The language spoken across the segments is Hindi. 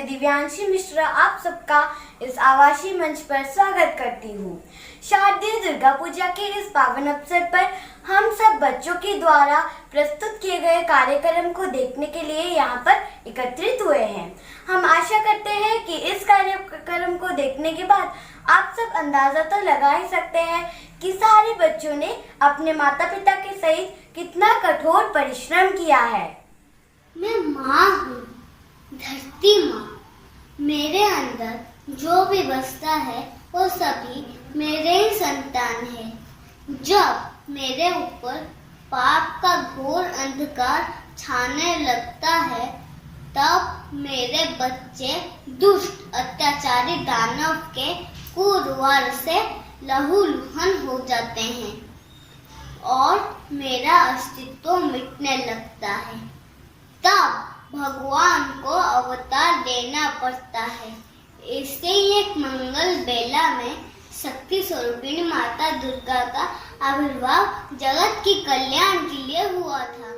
मैं दिव्यांशी मिश्रा आप सबका इस आवासीय मंच पर स्वागत करती हूँ। शारदीय दुर्गा पूजा के इस पावन अवसर पर हम सब बच्चों के द्वारा प्रस्तुत किए गए कार्यक्रम को देखने के लिए यहाँ पर एकत्रित हुए हैं। हम आशा करते हैं कि इस कार्यक्रम को देखने के बाद आप सब अंदाजा तो लगा ही सकते हैं कि सारे बच्चों ने अपने माता पिता के सहित कितना कठोर परिश्रम किया है। मैं माँ हूँ, धरती माँ। मेरे अंदर जो भी बसता है वो सभी मेरे ही संतान है। जब मेरे ऊपर पाप का घोर अंधकार छाने लगता है तब मेरे बच्चे दुष्ट अत्याचारी दानव के कुवार से लहूलुहान हो जाते हैं और मेरा अस्तित्व मिटने लगता है। तब भगवान को अवतार देना पड़ता है। ऐसे ही एक मंगल बेला में शक्ति स्वरूपिणी माता दुर्गा का आविर्भाव जगत की कल्याण के लिए हुआ था।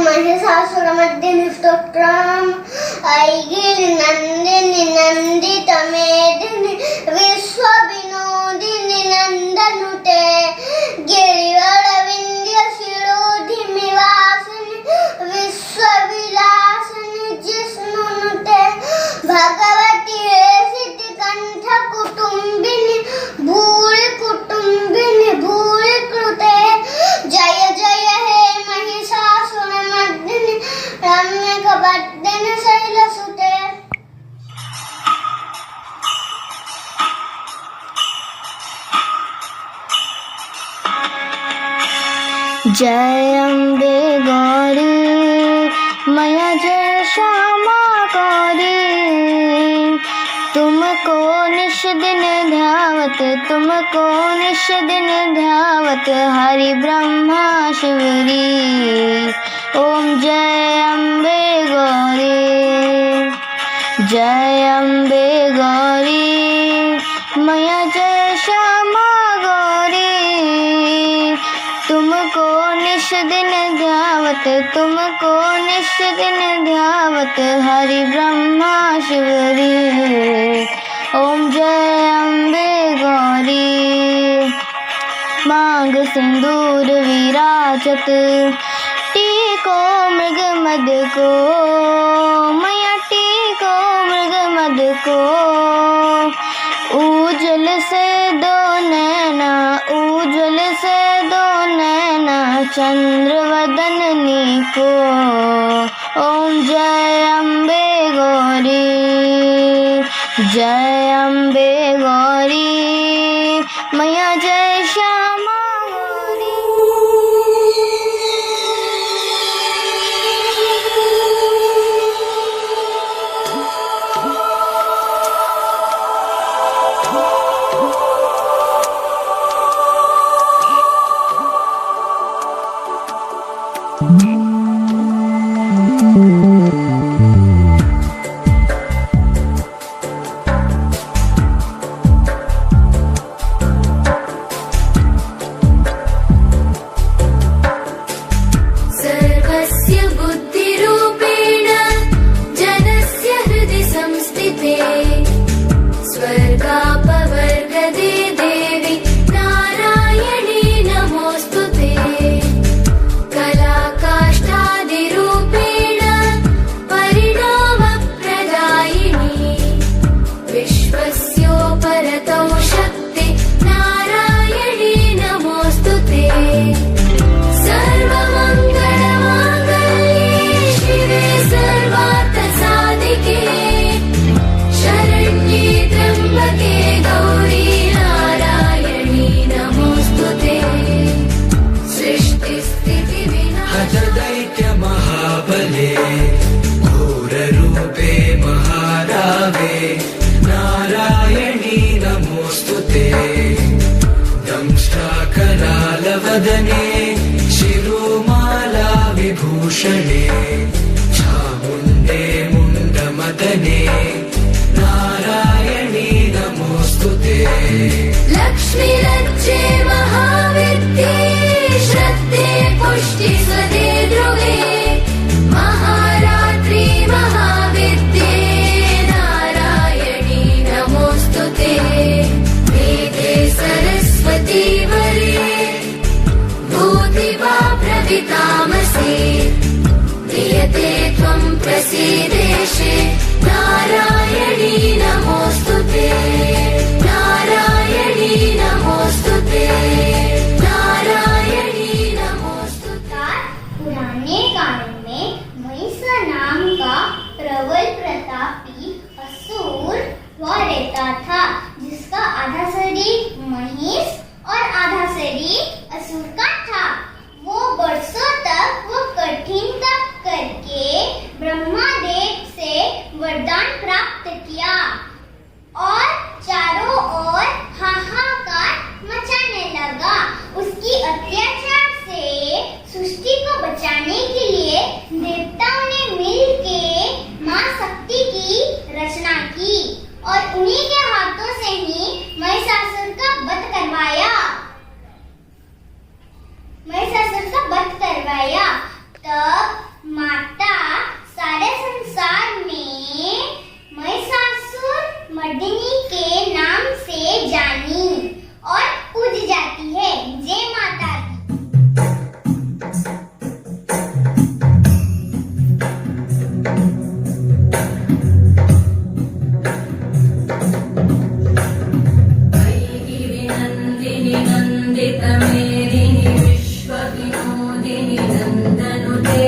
महिषासुरमर्दिनी स्तोत्रम् ऐगिरि नन्दिनि नन्दित मेदिनि विश्वविनोदिनि नन्दनुते गिरिवरविन्द्य शिरोधिमि वासिनि विश्वविलासिनि जिष्णुनुते भगवति हेसिति कंठ कुटुम्बिनि भूरि कुटुम्बिनि भूरि कृते जय जय हे महिषासुरमर्दिनि रम्यकपर्दिनि शैलसुते। जय अम्बे गौरी मैया जय श्यामा गौरी। तुमको निश दिन ध्यावत तुमको निश दिन ध्यावत हरि ब्रह्मा शिवरी। ओम जय अम्बे गौरी जय अम्बे गौरी मैया जय श्यामा गौरी। तुमको निश दिन ध्यावत तुमको निश दिन ध्यावत हरि ब्रह्मा शिवरी। ओम जय अम्बे गौरी। मांग सिंदूर विराजत टीको मृग मद को मैया टीको मद को। उज्जवल से दो नैना, उज्जवल से दो नैना, चंद्र वदननी को। ओम जय अम्बे गौरी, जय अम्बे गौरी, मैया जय श्यामा गौरी। सर्वस्य बुद्धिरूपेण जनस्य हृदि संस्थिते, स्वर्गापवर्गदे देवी नारायणी नमोऽस्तुते। कलाकाष्ठादिरूपेण परिणामप्रदायिनी, विश्वस्योपरतौ शक्ति नारायणी नमोऽस्तुते। सर्वमङ्गलमाङ्गल्ये शिवे सर्वार्थसाधिके, शरण्ये त्र्यम्बके गौरी नारायणी नमोऽस्तुते। सृष्टिस्थितिविनाशाय दैत्यमहाबले, घोररूपे महारावे, नारायणी नमोऽस्तुते। दंष्ट्राकरालवदने, शिरोमाला विभूषणे, चामुण्डे मुण्डमदने, नारायणी नमोऽस्तुते। लक्ष्मीलज्जे महाविद्ये, श्रद्धे पुष्टि स्वदे ध्रुवे, महारात्रि महाविद्ये नारायणी नमोऽस्तुते। वेदे सरस्वती वरे, भूतिवा प्रवितामसे, क्रियते त्वं प्रसीदेशे नारायणी नमोऽस्तुते। नारायणी नमोऽस्तुते, नारायणी नमोऽस्तुते। पुराने काल में महिषा नाम का प्रबल प्रतापी असुर हुआ रहता था, जिसका आधा शरीर महिष और आधा शरीर असुर का था। वो वर्षों तक वो कठिन तप करके ब्रह्मादेव से वरदान प्राप्त किया और चारों ओर हाहाकार मचाने लगा। उसकी अत्याचार से सृष्टि को बचाने के लिए देवताओं ने मिलके मां शक्ति की रचना की और उन्हीं के हाथों से ही महिषासुर का वध करवाया। तब माता सारे संसार में महिषासुर मर्दिनी के नाम से जानी और पूज जाती है। जय माता दी। नन्दिनि नन्दितमेदिनि विश्वविनोदिनि नन्दनुते,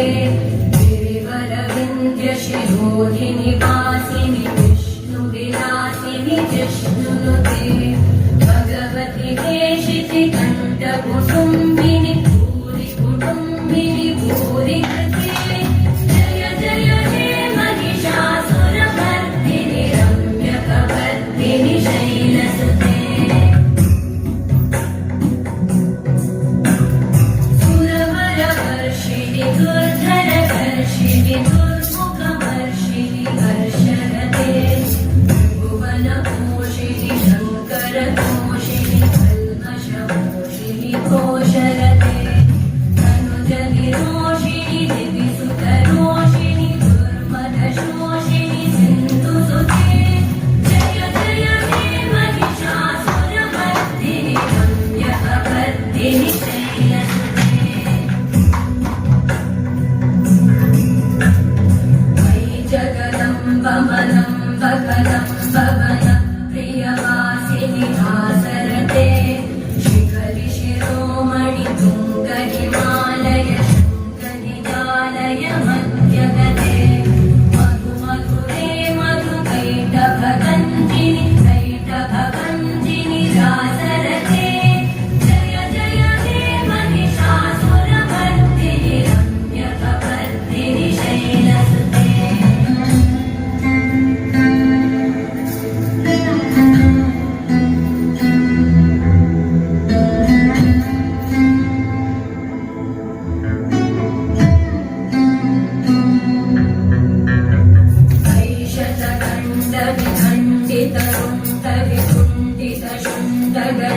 गिरिवरविन्द्यशिरोधिनि वासिनि विष्णुविलासिनि जिष्णुनुते, भगवति देशिति कण्ठकुटुम्बिनि भूरि कुटुम्बिनि भूरि कृते। जय जय हे महिषासुरमर्दिनि रम्यकवर्दिनि शैलसुते।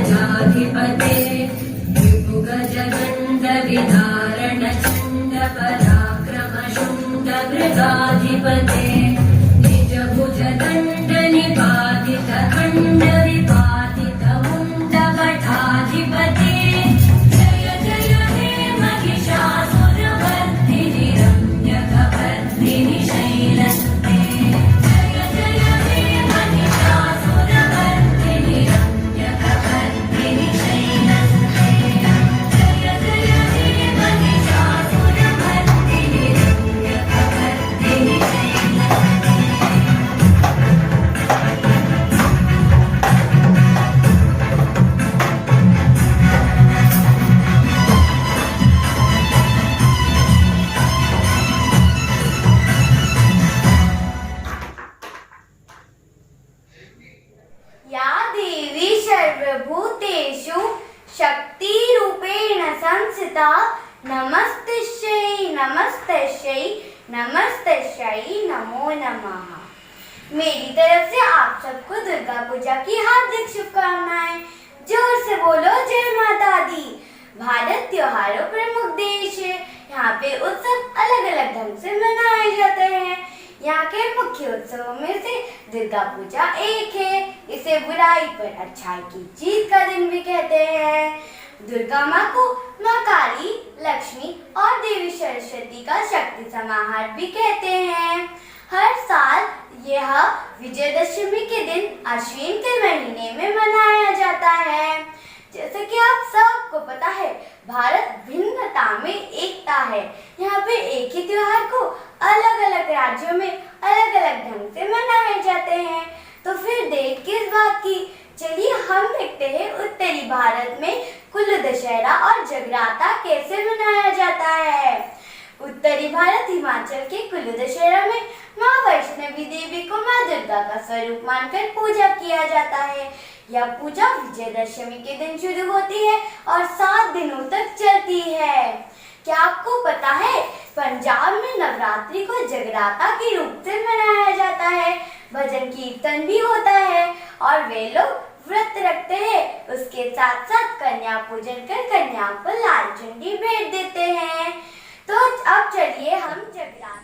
प्रजाधिपते विभुगजगण्ड विधारण चण्ड पराक्रम शुण्ड मृगाधिपते निज भुज दण्ड निपातित खण्ड विपातित मुण्ड भटाधिपते जय जय हे महिषासुरवर्धिनि रम्यकवर्धिनि शैलसुते जय जय हे महिषासुरवर्धिनि रम्यकवर्धिनि शैलसुते जय जय हे महिषासुरवर्धिनि रम्यकवर्धिनि शैलसुते। या देवी सर्वभूतेषु शक्तिरूपेण संस्थिता नमस्तस्यै नमस्तस्यै नमस्तस्यै नमो नमः। मेरी तरफ से आप सबको दुर्गा पूजा की हार्दिक शुभकामनाएं। जोर से बोलो जय माता दी। भारत त्योहारों प्रमुख देश है। यहाँ पे उत्सव अलग अलग ढंग से मनाए जाते हैं। यहाँ के मुख्य उत्सवों में से दुर्गा पूजा एक है। इसे बुराई पर अच्छाई की जीत का दिन भी कहते हैं। दुर्गा माँ को माँ काली, लक्ष्मी और देवी सरस्वती का शक्ति समाहार भी कहते हैं। हर साल यह विजयदशमी के दिन अश्विन के महीने में मनाया जाता है। जैसे कि आप सबको पता है, भारत भिन्नता में एकता है। यहाँ पे एक ही त्योहार को अलग अलग राज्यों में अलग अलग ढंग से मनाए जाते हैं। तो फिर देर किस बात की, चलिए हम देखते हैं उत्तरी भारत में कुल्लू दशहरा और जगराता कैसे मनाया जाता है। उत्तरी भारत हिमाचल के कुल्लू दशहरा में माँ वैष्णवी देवी को माँ दुर्गा का स्वरूप मानकर पूजा किया जाता है। यह पूजा विजयदशमी के दिन शुरू होती है और 7 दिनों तक चलती है। क्या आपको पता है, पंजाब में नवरात्रि को जगराता के रूप से मनाया जाता है। भजन कीर्तन भी होता है और वे लोग व्रत रखते हैं। उसके साथ साथ कन्या पूजन कर कन्याओं को लाल चुनरी भेंट देते हैं। तो अब चलिए हम जगराता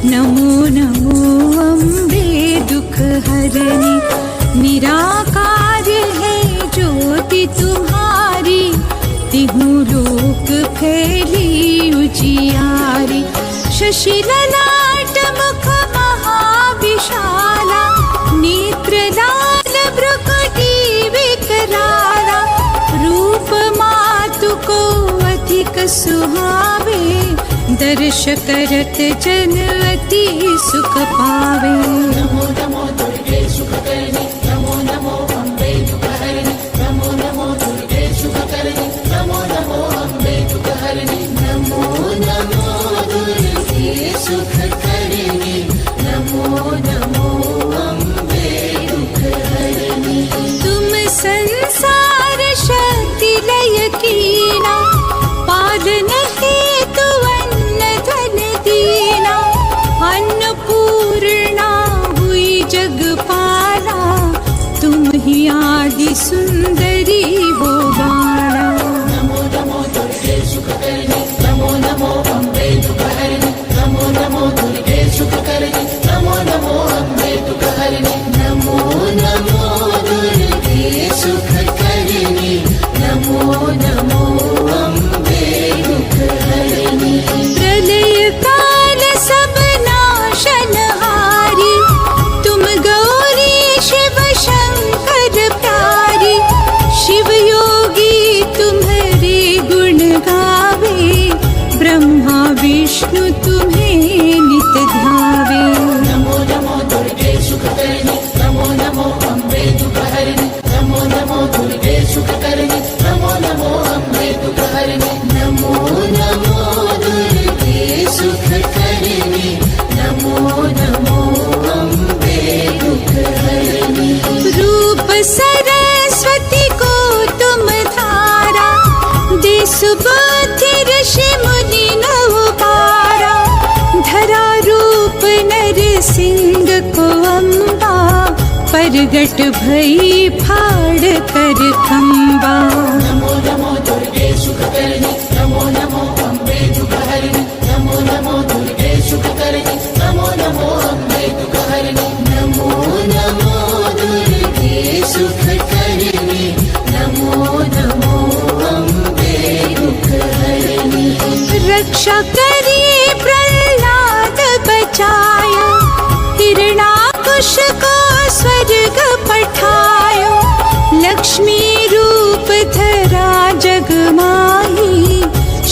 नमो नमो अम्बे दुख हरनी। निराकार है ज्योति तुम्हारी, तिहु लोक फैली उजियारी। शशि ललाट मुख महाविशाला, नेत्र लाल भ्रुकुटी विकराला। रूप मातु को अधिक सुहावे, दर्श करत जन अति सुख पावे। नमो नमो दुर्गे सुख करनी, नमो नमो अम्बे दुख हरनी। नमो नमो दुर्गे सुख करनी, नमो नमो अम्बे दुख हरनी। नमो नमो दुर्गे सुख करनी, नमो नमो अम्बे दुख हरनी। तुम संसार शक्ति लय कीना, पालन हेतु अन्न धन दीना। अन्नपूर्णा हुई जगपाला, तुम ही आदि सुंदरी हो बाला। नमो नमो दुर्गे सुख करनी, नमो नमो अम्बे दुख हरनी। नमो नमो दुर्गे सुख करनी, नमो नमो अम्बे दुख हरनी। नमो नमो दुर्गे सुख करनी, नमो नमो अम्बे दुख हरनी। प्रलय काल सब नाशनहारी, तुम गौरी शिव शंकर प्यारी। शिव योगी तुम्हारे गुण गावे, ब्रह्मा विष्णु तुम्हें नित ध्यावे। नमो नमो दुर्गे सुख करनी, नमो नमो अम्बे दुख हरनी। नमो नमो दुर्गे सुख करनी, नमो नमो अम्बे दुख हरनी। नमो नमो दुर्गे प्रगट भई फाड़ कर खंबा। नमो नमो दुर्गे सुखकर्णी, नमो नमो अम्बे दुःखहरिणि, नमो नमो दुर्गे सुखकर्णी, नमो नमो अम्बे दुःखहरिणि, नमो नमो दुर्गे सुखकर्णी, नमो नमो अम्बे दुःखहरिणि। रक्षा करिए प्रहलाद बचायो, हिरणाकुश को स्वर्ग पठायो। लक्ष्मी रूप धरा जग माही,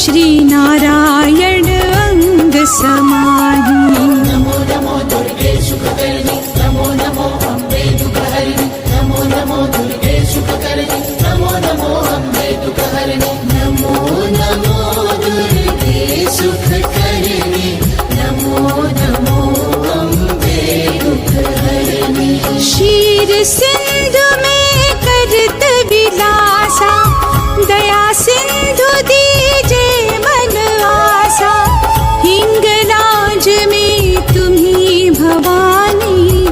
श्री नारायण अंग समाही। नमो नमो दुर्गे सुखकर्णी, नमो नमो अम्बे दुःखहरिणि, नमो नमो दुर्गे सुखकर्णी, नमो नमो अम्बे दुःखहरिणि, नमो नमो दुर्गे सुखकर्णी, नमो नमो अम्बे दुःखहरिणि। क्षीर सिंधु में करत विलासा, दया सिंधु दीजे मन आसा। हिंगलाज में तुम्ही भवानी,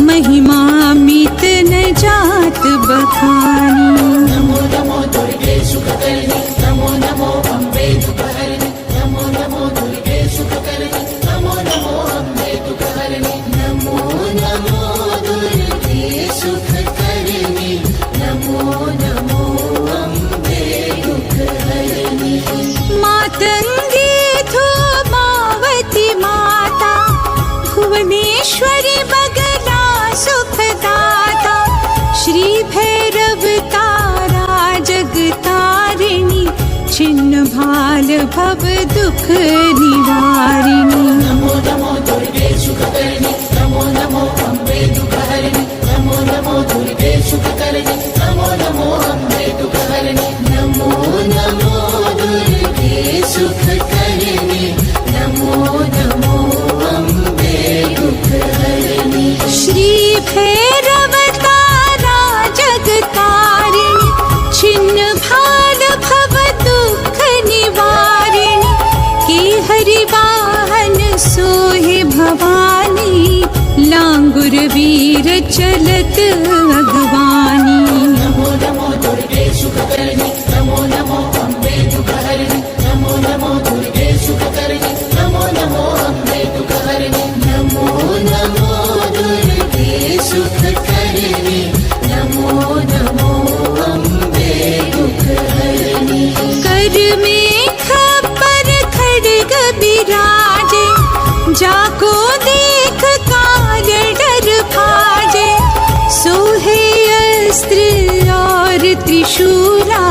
महिमा मित न जात बखानी। नमो नमो दुर्गे सुखकर्णी, नमो नमो अम्बे दुःखहरिणि, नमो नमो दुर्गे सुखकर्णी, नमो नमो अम्बे दुःखहरिणि, नमो नमो दुर्गे सुखकर्णी, नमो नमो अम्बे दुःखहरिणि। मातंगी धूमावती माता, भुवनेश्वरी बगला सुखदाता। श्री भैरव तारा जगतारिणी, छिन्न भाल भव दुख निवारिणी। नमो नमो दुर्गे सुखकर्णी, नमो नमो अम्बे दुःखहरिणि, नमो नमो दुर्गे सुखकर्णी, नमो नमो अम्बे दुःखहरिणि, नमो नमो दुर्गे सुखकर्णी, नमो नमो अम्बे दुःखहरिणि। श्री भैरव तारा जगतारिणी, छिन्न भाल भव दुख निवारिणी। के हरि वाहन सोहे भवानी, लांगुर वीर चलत अगवानी। नमो नमो दुर्गे सुखकर्णी, नमो नमो अम्बे दुःखहरिणि, नमो नमो दुर्गे सुखकर्णी, नमो नमो अम्बे दुःखहरिणि, नमो नमो दुर्गे सुखकर्णी, नमो नमो अम्बे दुःखहरिणि। कर में खपर खड्ग बिराजे, जाको देख काल डर भाजे। सोहे अस्त्र और त्रिशूला,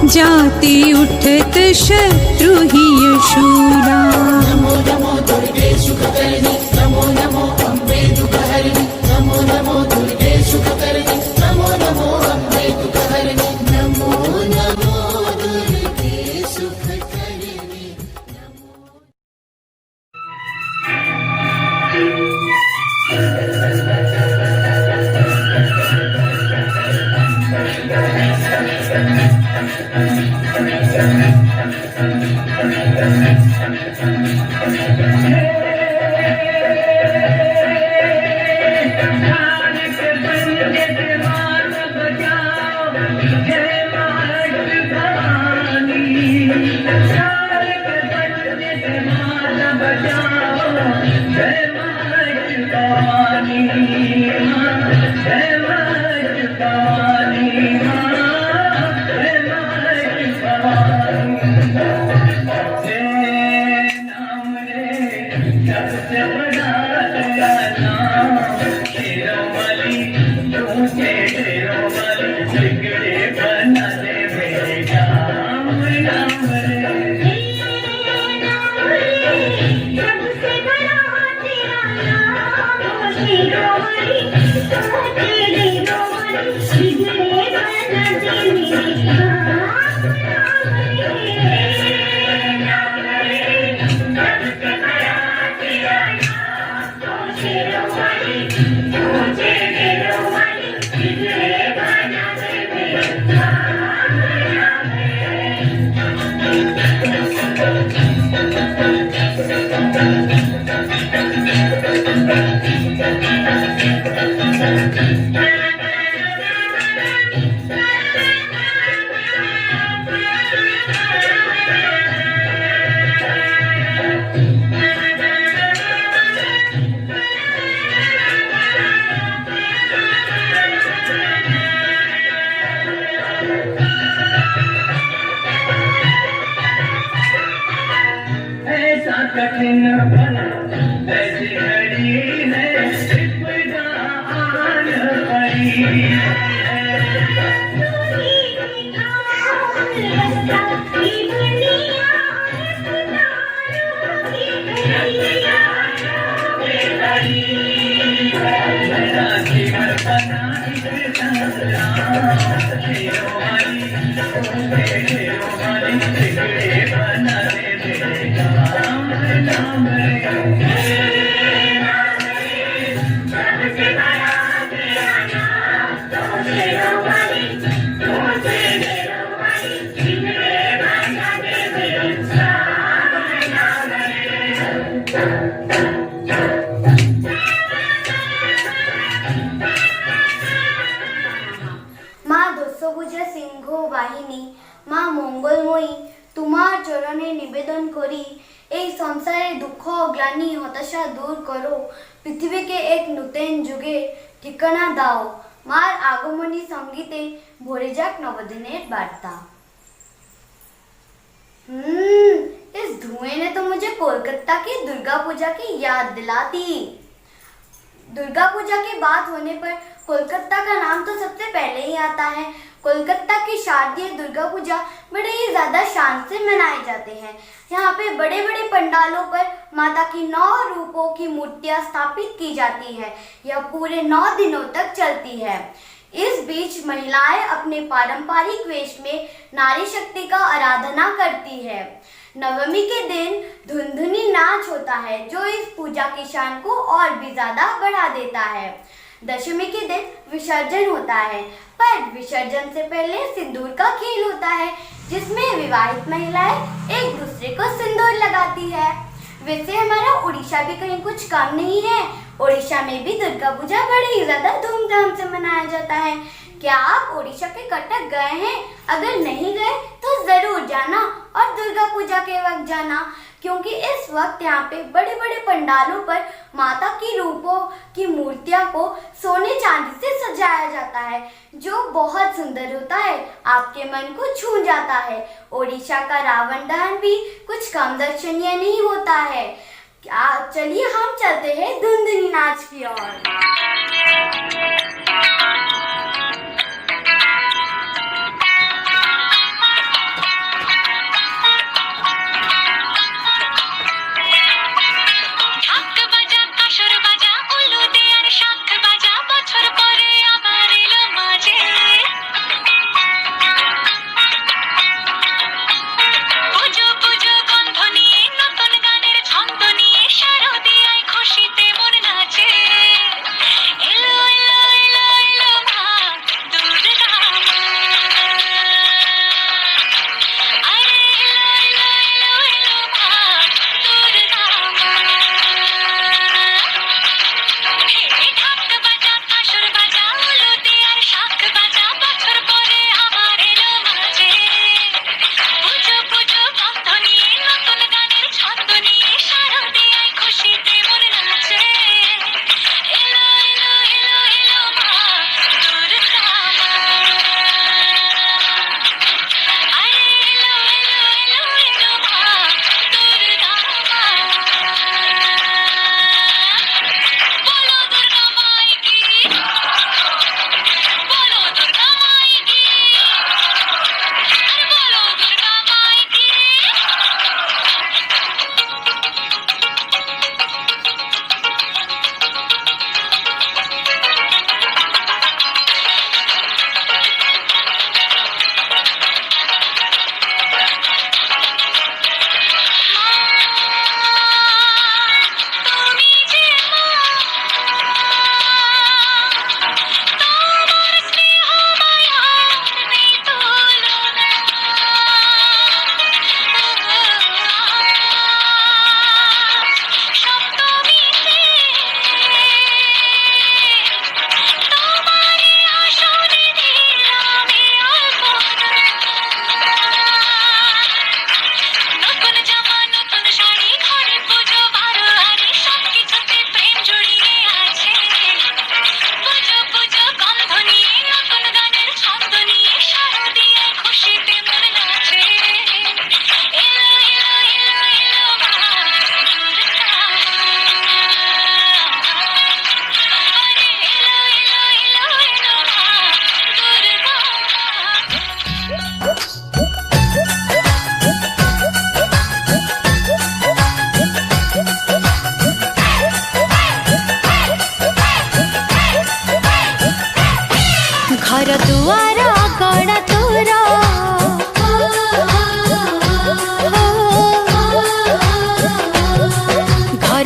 जाते उठत शत्रु ही शूला। नमो नमो दुर्गे सुखकर्णी, नमो नमो अम्बे दुःखहरिणि, नमो नमो दुर्गे सुखकर्णी, नमो नमो अम्बे दुःखहरिणि, नमो नमो दुर्गे सुखकर्णी, नमो। कठिन पल ऐसी घड़ी है विपदा आन पड़ी मेरा जीवन बना एक संग्राम खेलों वाली बिगड़े बना दे नाम नाम মা দস্যভুজা সিংহ বাহিনী, মা মঙ্গলময়ী, তোমার চরণে নিবেদন করি এই সংসারের দুঃখ গ্লানি হতাশা দূর করো, পৃথিবীকে এক নূতন যুগের ঠিকানা দাও। মার আগমনী সঙ্গীতে ভরে যাক নবদিনের बार्ता। इस धुएं ने तो मुझे कोलकाता की दुर्गा पूजा की याद दिला दी। दुर्गा पूजा की बात होने पर कोलकाता का नाम तो सबसे पहले ही आता है। कोलकाता की शारदीय दुर्गा पूजा बड़े ही ज़्यादा शान से मनाए जाते हैं। यहाँ पे बड़े बड़े पंडालों पर माता की 9 रूपों की मूर्तियाँ स्थापित की जाती है। यह पूरे 9 दिनों तक चलती है। इस बीच महिलाएं अपने पारंपरिक वेश में नारी शक्ति का आराधना करती है। नवमी के दिन धुंधुनी नाच होता है जो इस पूजा की शान को और भी ज्यादा बढ़ा देता है। दशमी के दिन विसर्जन होता है, पर विसर्जन से पहले सिंदूर का खेल होता है जिसमें विवाहित महिलाएं एक दूसरे को सिंदूर लगाती है। वैसे हमारा उड़ीसा भी कहीं कुछ कम नहीं है। उड़ीसा में भी दुर्गा पूजा बड़ी ही ज्यादा धूमधाम से मनाया जाता है। क्या आप उड़ीसा के कटक गए हैं? अगर नहीं गए तो जरूर जाना और दुर्गा पूजा के वक्त जाना, क्योंकि इस वक्त यहाँ पे बड़े बड़े पंडालों पर माता की रूपों की मूर्तियाँ को सोने चांदी से सजाया जाता है जो बहुत सुंदर होता है, आपके मन को छू जाता है। ओडिशा का रावण दहन भी कुछ कम दर्शनीय नहीं होता है। क्या चलिए हम चलते हैं धुंधुनी नाच की ओर। শারদিয়ায় খুশিতে মন নাচে, এলো এলো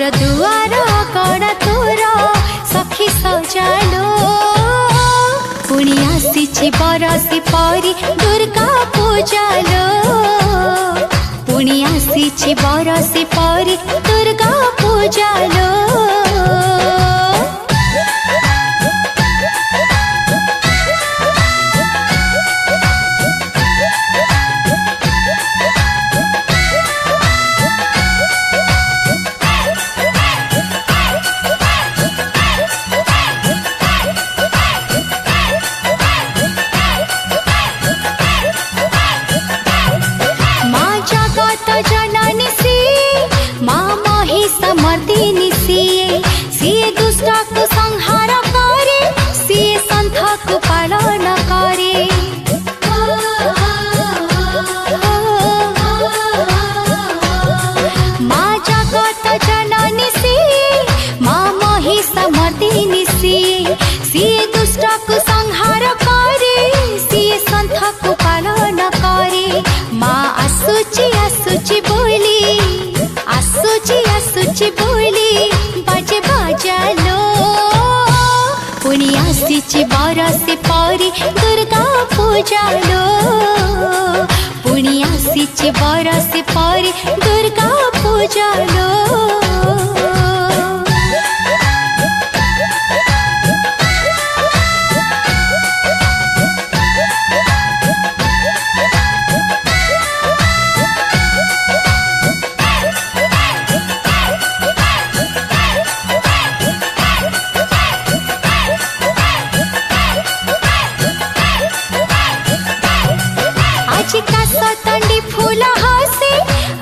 घर दुआर कड़ा तोर सखी सजालो पुणी आसीछि बरसी परी दुर्गा पूजालो पुणी आसीछि बरसी परी दुर्गा पूजालो समर्दिनी सीए सीए दुष्ट को संहार करे सीए संत को पालन करे माँ जगत जननी सीए माँ मोहि समर्दिनी सीए सीए दुष्ट को संहार करे सीए संत को पालन करे माँ आसुची आसुची बोली आसुची बोली बाजे बाजालो पुणी आसीछि बरसी परी दुर्गा पूजालो पुणी आसीछि बरसी परी दुर्गा पूजालो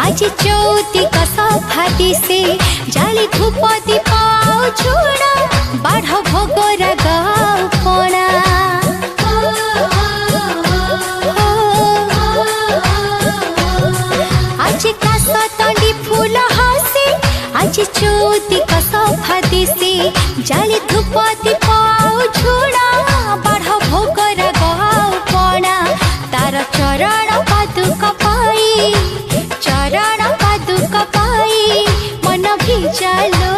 आज चौथी का सफा दिसे जाली धूप दीपाओ छोड़ा बाढ़ भोगोर गाओ कोणा आज का सतंडी फूल हासे आज चौथी का सफा दिसे जाली धूप दीपाओ छोड़ा बाढ़ भोगोर गाओ कोणा तार चरण पादुक पाई चरण पादुक पाई मन भिजालो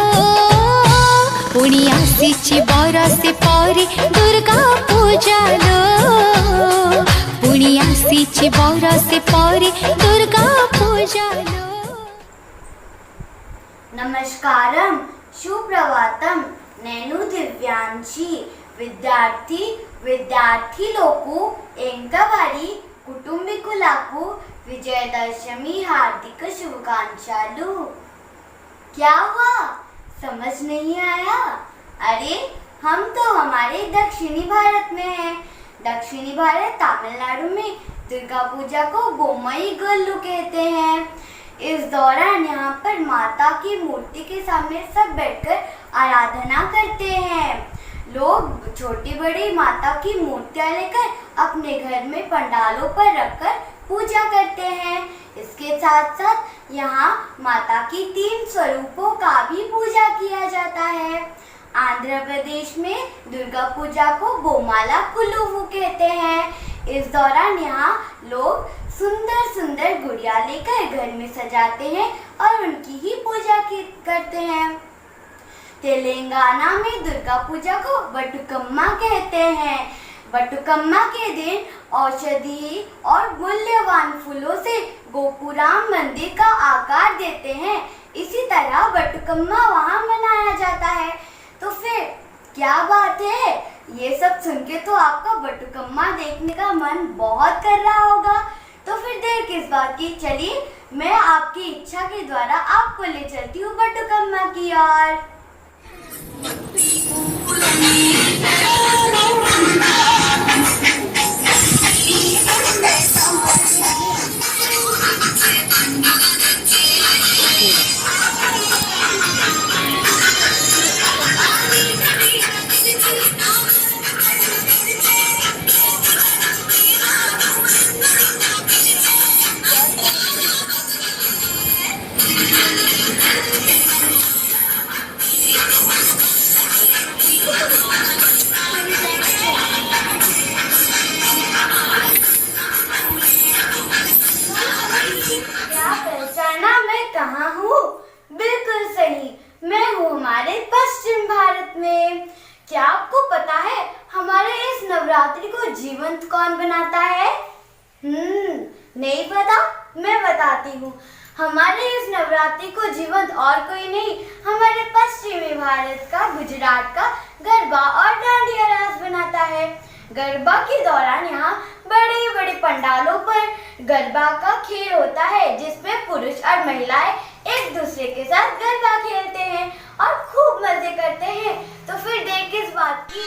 पुणी आसीछि बरसी परी दुर्गा पूजालो पुणी आसीछि बरसी परी दुर्गा पूजालो नमस्कारम सुप्रभातम నేను దివ్యాంశి విద్యార్థులకు ఇంకా వారి కుటుంబీకులకు विजयदशमी हार्दिक शुभकामनाएं। क्या हुआ, समझ नहीं आया? अरे हम तो हमारे दक्षिणी भारत में हैं। दक्षिणी भारत तमिलनाडु में दुर्गा पूजा को बोम्मई गल्लू कहते हैं। इस दौरान यहाँ पर माता की मूर्ति के सामने सब बैठकर आराधना करते हैं। लोग छोटी बड़ी माता की मूर्तियाँ लेकर अपने घर में पंडालों पर रखकर पूजा करते हैं। इसके साथ साथ यहाँ माता की 3 स्वरूपों का भी पूजा किया जाता है। आंध्र प्रदेश में दुर्गा पूजा को बोमाला कुलुवु कहते हैं। इस दौरान यहाँ लोग सुंदर सुंदर गुड़िया लेकर घर में सजाते हैं और उनकी ही पूजा करते हैं। तेलंगाना में दुर्गा पूजा को बटुकम्मा कहते हैं। बटुकम्मा के दिन औषधि और मूल्यवान फूलों से गोपुराम मंदिर का आकार देते हैं। इसी तरह बटुकम्मा वहाँ मनाया जाता है। तो फिर क्या बात है, ये सब सुन के तो आपका बटुकम्मा देखने का मन बहुत कर रहा होगा। तो फिर देर किस बात की, चलिए मैं आपकी इच्छा के द्वारा आपको ले चलती हूँ बटुकम्मा की ओर। हमारे पश्चिम भारत में। क्या आपको पता है हमारे इस नवरात्रि को जीवंत कौन बनाता है? नहीं पता? मैं बताती हूँ। हमारे इस नवरात्रि को जीवंत और कोई नहीं, हमारे पश्चिमी भारत का, गुजरात का गरबा और डांडिया रास बनाता है। गरबा के दौरान यहाँ बड़े बड़े पंडालों पर गरबा का खेल होता है, जिसमें पुरुष और महिलाएं एक दूसरे के साथ गरबा खेलते हैं और खूब मजे करते हैं। तो फिर देर किस बात की,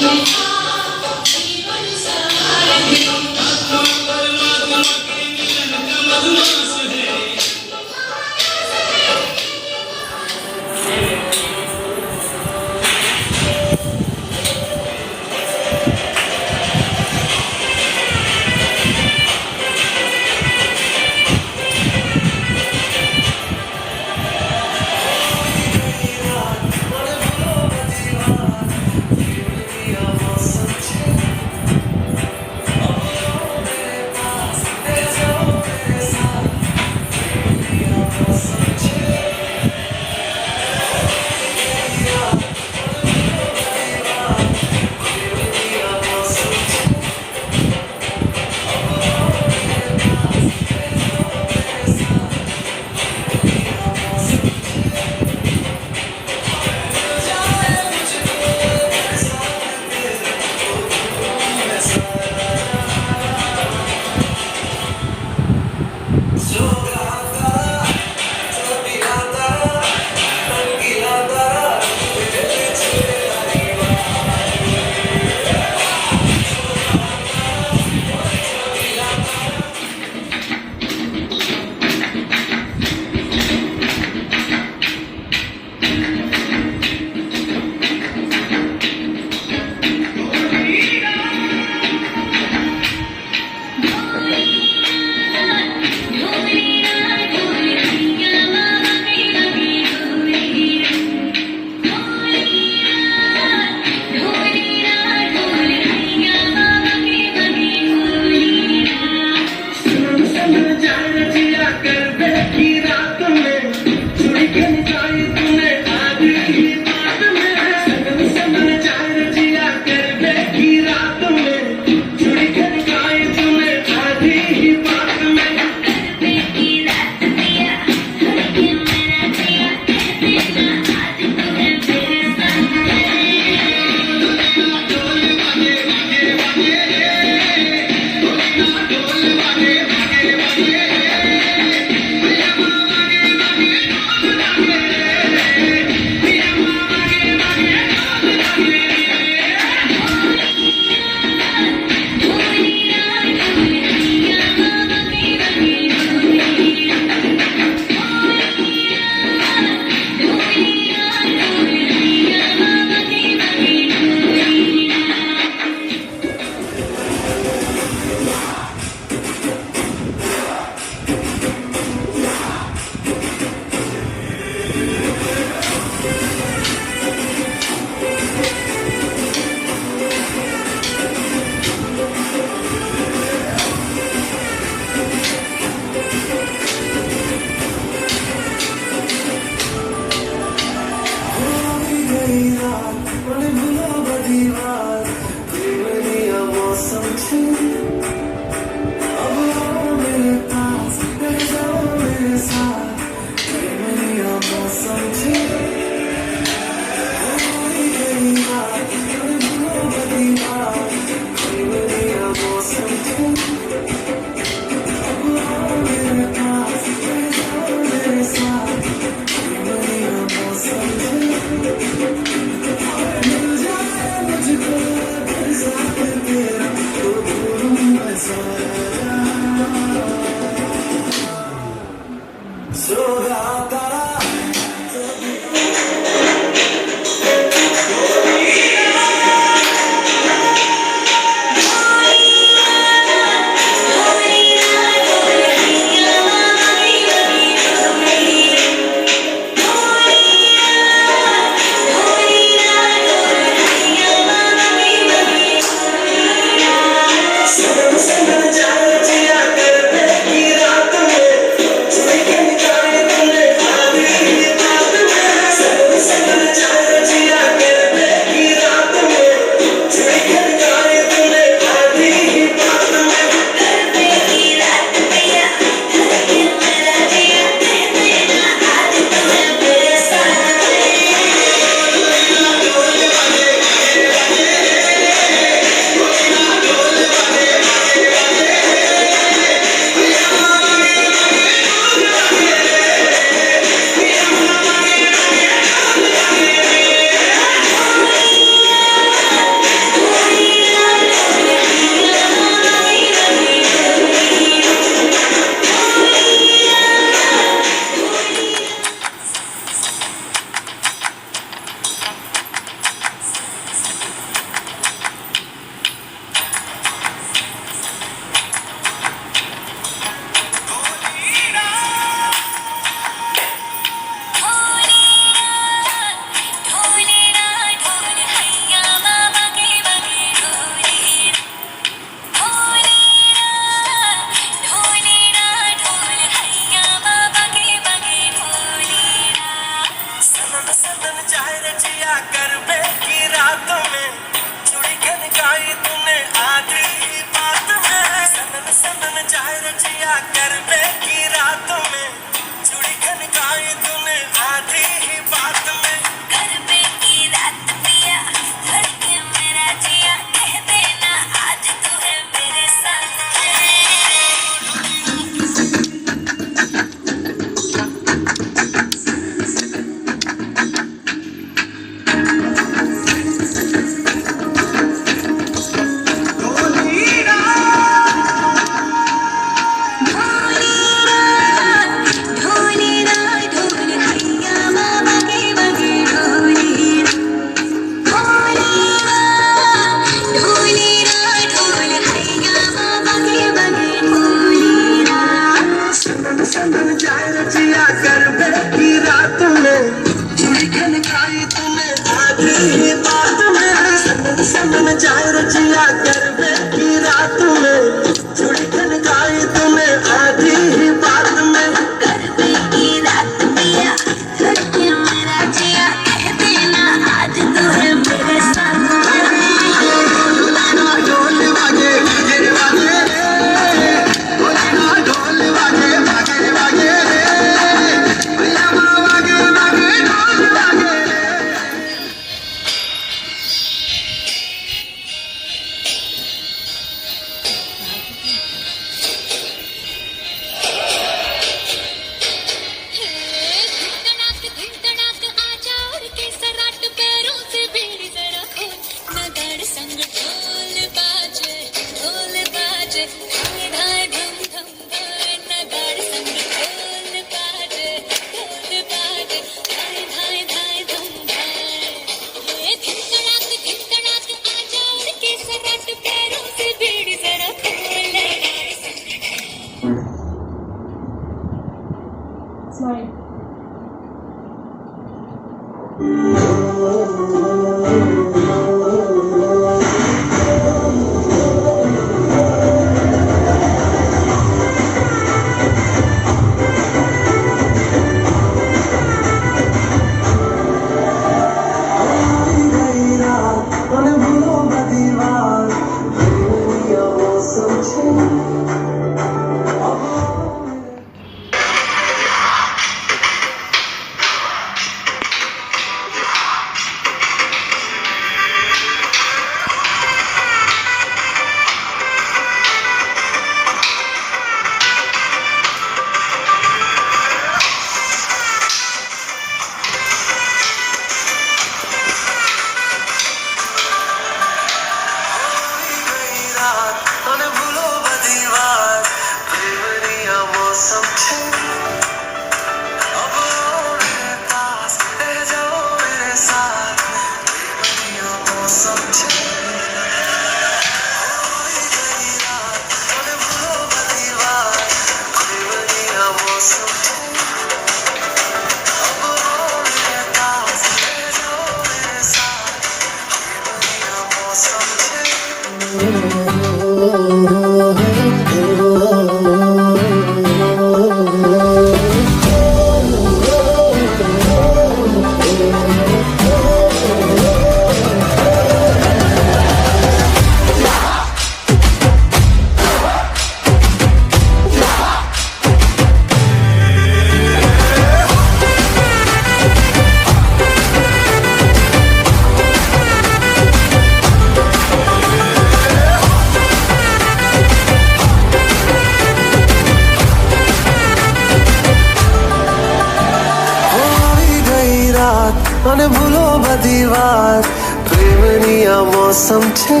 મને ભૂલો બધી વાત પ્રેમની આ મૌસમ છે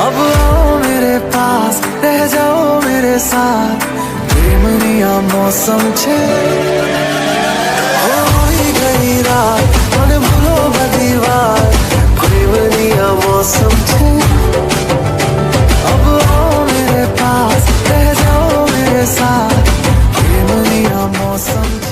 अब आओ मेरे पास रह जाओ मेरे साथ प्रेमनी आ मौसम छे होई गई रात મને ભૂલો બધી વાત પ્રેમની આ मौसम छे अब आओ मेरे पास रह जाओ मेरे साथ प्रेमनी आ मौसम छे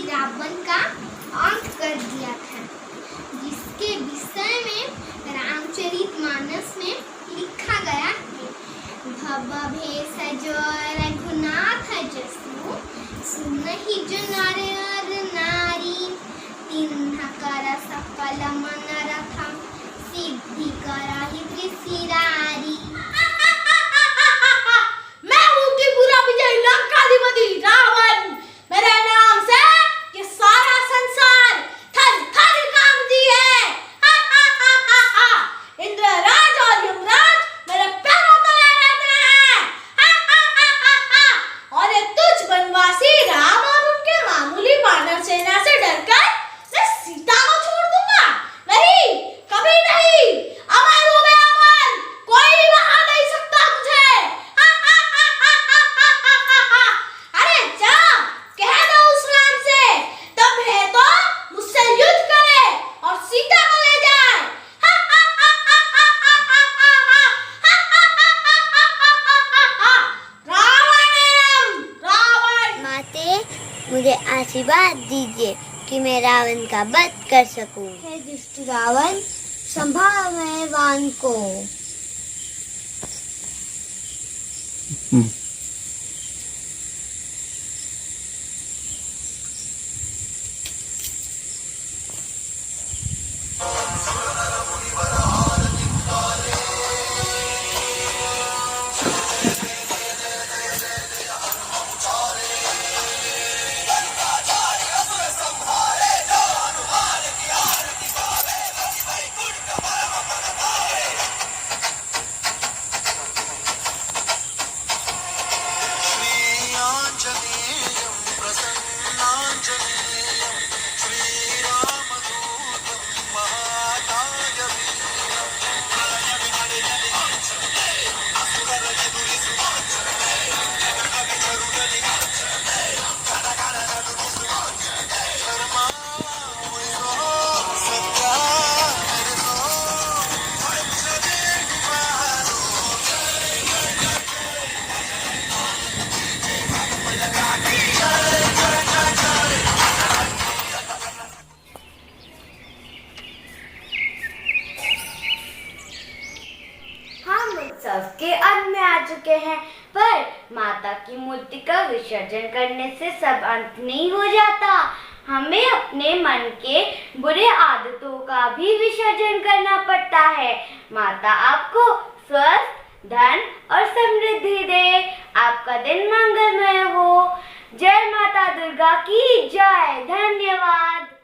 रावण का अंत कर दिया था, जिसके विषय में रामचरितमानस में लिखा गया है। भव भेष जो रघुनाथ जसु सुनहि जो नर और नारी, तिन्ह कर सफल मनोरथ सिद्धि करहि त्रिशिरारी। मैं हूँ त्रिपुरा विजय लंकाधिपति रावण। मेरे नाम से ये सारा संसार थर थर कांपती है। इंद्रराज और यमराज मेरे पैरों तले रहते हैं। और ये तुझ वनवासी राम और उनके मामूली वानर सेना से डरकर मैं सीता को छोड़ दूंगा? नहीं, कभी नहीं। अमर हूँ मैं, अमर। कोई भी बहा नहीं सकता मुझे। अरे जा, कह दो उस राम से, तब है तो मुझसे युद्ध करे और सीता को ले जाए। रावण, रावण। माते, मुझे आशीर्वाद दीजिए कि मैं रावण का वध कर सकूं। हे दुष्ट रावण, संभाल मेरे वान को। की मूर्ति का विसर्जन करने से सब अंत नहीं हो जाता। हमें अपने मन के बुरे आदतों का भी विसर्जन करना पड़ता है। माता आपको स्वस्थ, धन और समृद्धि दे। आपका दिन मंगलमय हो। जय माता दुर्गा की जय। धन्यवाद।